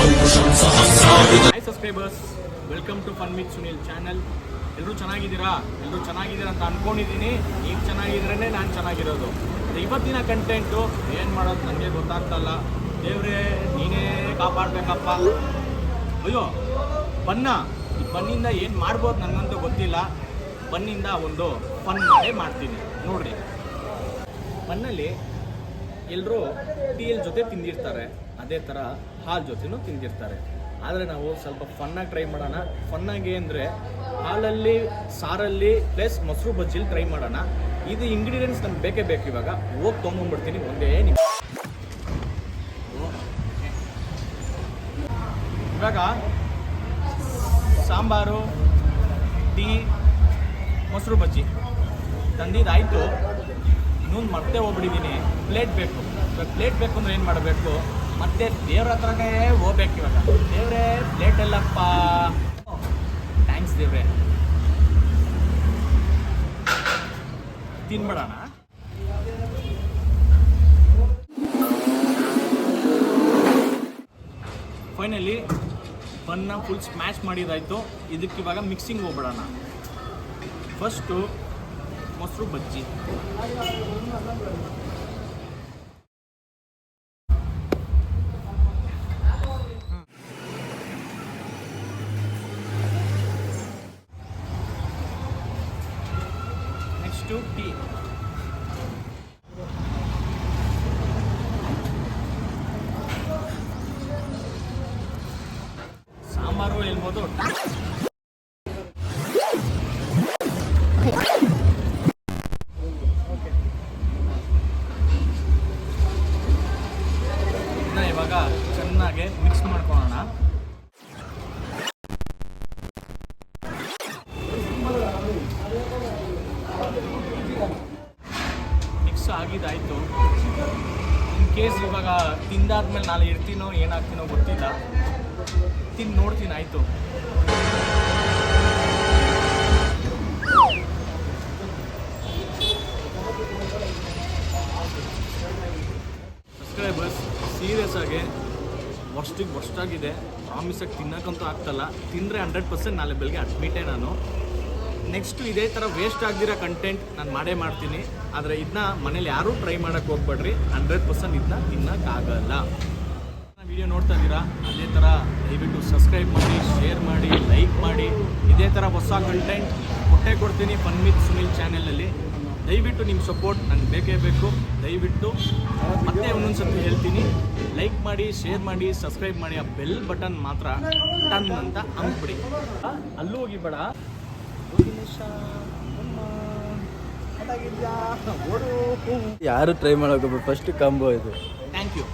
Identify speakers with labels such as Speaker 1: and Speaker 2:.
Speaker 1: Hi subscribers, welcome to fun with Sunil channel. ಎಲ್ಲರೂ ಚೆನ್ನಾಗಿದ್ದೀರಾ ಅಂತ ಅಂದ್ಕೊಂಡಿದ್ದೀನಿ. ನೀವು ಚೆನ್ನಾಗಿದ್ರೇ ನಾನು ಚೆನ್ನಾಗಿರೋದು. ಇವತ್ತಿನ ಕಂಟೆಂಟು ಏನು ಮಾಡೋದು ನನಗೆ ಗೊತ್ತಾಗ್ತಲ್ಲ. ದೇವ್ರೇ ನೀನೇ ಕಾಪಾಡಬೇಕಪ್ಪ. ಅಯ್ಯೋ ಬನ್ನ, ಈ ಬನ್ನಿಂದ ಏನು ಮಾಡ್ಬೋದು ನನಗಂತೂ ಗೊತ್ತಿಲ್ಲ. ಬನ್ನಿಂದ ಒಂದು ಫನ್ ಮಾಡ್ತೀನಿ ನೋಡ್ರಿ. ಬನ್ನಲ್ಲಿ ಎಲ್ಲರೂ ಟೀಲ್ ಜೊತೆ ತಿಂದಿರ್ತಾರೆ, ಅದೇ ಥರ ಹಾಲು ಜೊತೆನೂ ತಿಂದಿರ್ತಾರೆ. ಆದರೆ ನಾವು ಸ್ವಲ್ಪ ಫನ್ನಾಗಿ ಟ್ರೈ ಮಾಡೋಣ. ಫನ್ನಾಗಿ ಅಂದರೆ ಹಾಲಲ್ಲಿ, ಸಾರಲ್ಲಿ ಪ್ಲಸ್ ಮೊಸರು ಬಜ್ಜಿಲಿ ಟ್ರೈ ಮಾಡೋಣ. ಇದು ಇಂಗ್ರೀಡಿಯೆಂಟ್ಸ್ ನಮ್ಗೆ ಬೇಕೇ ಬೇಕು. ಇವಾಗ ಹೋಗಿ ತೊಗೊಂಡ್ಬಿಡ್ತೀನಿ ಒಂದೇ ನಿಮಿಷ. ಇವಾಗ ಸಾಂಬಾರು, ಟೀ, ಮೊಸರು ಬಜ್ಜಿ ತಂದಿದ್ದಾಯಿತು. ಇನ್ನೊಂದು ಮತ್ತೆ ಹೋಗ್ಬಿಟ್ಟಿದ್ದೀನಿ. ಪ್ಲೇಟ್ ಬೇಕು. ಇವಾಗ ಪ್ಲೇಟ್ ಬೇಕು ಅಂದರೆ ಏನು ಮಾಡಬೇಕು? ಮತ್ತೆ ದೇವ್ರ ಹತ್ರನೇ ಹೋಗ್ಬೇಕು. ಇವಾಗ ದೇವ್ರೇ ಪ್ಲೇಟ್ ಎಲ್ಲಪ್ಪ. ಥ್ಯಾಂಕ್ಸ್ ದೇವ್ರೆ. ತಿನ್ಬಿಡೋಣ. ಫೈನಲಿ ಬನ್ನ ಫುಲ್ ಸ್ಮ್ಯಾಶ್ ಮಾಡಿದಾಯಿತು. ಇದಕ್ಕೆ ಇವಾಗ ಮಿಕ್ಸಿಂಗ್ ಹೋಗ್ಬಿಡೋಣ. ಫಸ್ಟು ಮೊಸರು ಬಜ್ಜಿ, ನೆಕ್ಸ್ಟು ಟೀ, ಸಾಂಬಾರು ಹೇಳ್ಬೋದು. ಇವಾಗ ಚೆನ್ನಾಗಿ ಮಿಕ್ಸ್ ಮಾಡ್ಕೊಳ್ಳೋಣ. ಮಿಕ್ಸ್ ಆಗಿದ್ದಾಯಿತು. ಇನ್ ಕೇಸ್ ಇವಾಗ ತಿಂದಾದ್ಮೇಲೆ ನಾನು ಇರ್ತೀನೋ ಏನಾಗ್ತೀನೋ ಗೊತ್ತಿಲ್ಲ. ತಿಂದು ನೋಡ್ತೀನಿ. ಆಯಿತು. ಸಬ್ಸ್ಕ್ರೈಬರ್ಸ್, ಸೀರಿಯಸ್ ಆಗಿ ವರ್ಷಾಗಿದೆ. ಪ್ರಾಮಿಸಾಗಿ ತಿನ್ನೋಕ್ಕಂತೂ ಆಗ್ತಲ್ಲ. ತಿಂದರೆ 100% ನಾಳೆ ಬೆಳಗ್ಗೆ ಅಡ್ಮಿಟೇ ನಾನು. ನೆಕ್ಸ್ಟು ಇದೇ ಥರ ವೇಸ್ಟ್ ಆಗದಿರೋ ಕಂಟೆಂಟ್ ನಾನು ಮಾಡ್ತೀನಿ. ಆದರೆ ಇದನ್ನ ಮನೇಲಿ ಯಾರೂ ಟ್ರೈ ಮಾಡೋಕ್ಕೆ ಹೋಗ್ಬೇಡ್ರಿ. 100% ಇದನ್ನ ತಿನ್ನೋಕ್ಕಾಗಲ್ಲ. ವಿಡಿಯೋ ನೋಡ್ತಾ ಇದ್ದೀರಾ, ಅದೇ ಥರ ದಯವಿಟ್ಟು ಸಬ್ಸ್ಕ್ರೈಬ್ ಮಾಡಿ, ಶೇರ್ ಮಾಡಿ, ಲೈಕ್ ಮಾಡಿ. ಇದೇ ಥರ ಹೊಸ ಕಂಟೆಂಟ್ ಕೊಡ್ತೀನಿ ಫನ್ ವಿತ್ ಸುನಿಲ್ ಚಾನೆಲಲ್ಲಿ. ದಯವಿಟ್ಟು ನಿಮ್ಮ ಸಪೋರ್ಟ್ ನನಗೆ ಬೇಕೇ ಬೇಕು. ದಯವಿಟ್ಟು ಮತ್ತೆ ಒಂದೊಂದ್ಸತಿ ಹೇಳ್ತೀನಿ, ಲೈಕ್ ಮಾಡಿ, ಶೇರ್ ಮಾಡಿ, ಸಬ್ಸ್ಕ್ರೈಬ್ ಮಾಡಿ. ಆ ಬೆಲ್ ಬಟನ್ ಮಾತ್ರ ಟನ್ ಅಂತ ಅಂದ್ಬಿಡಿ. ಅಲ್ಲೂ ಹೋಗಿಬೇಡ.
Speaker 2: ಯಾರು ಟ್ರೈ ಮಾಡೋಕೆ ಫಸ್ಟ್ ಕಾಂಬೋ ಇದು.
Speaker 1: Thank you.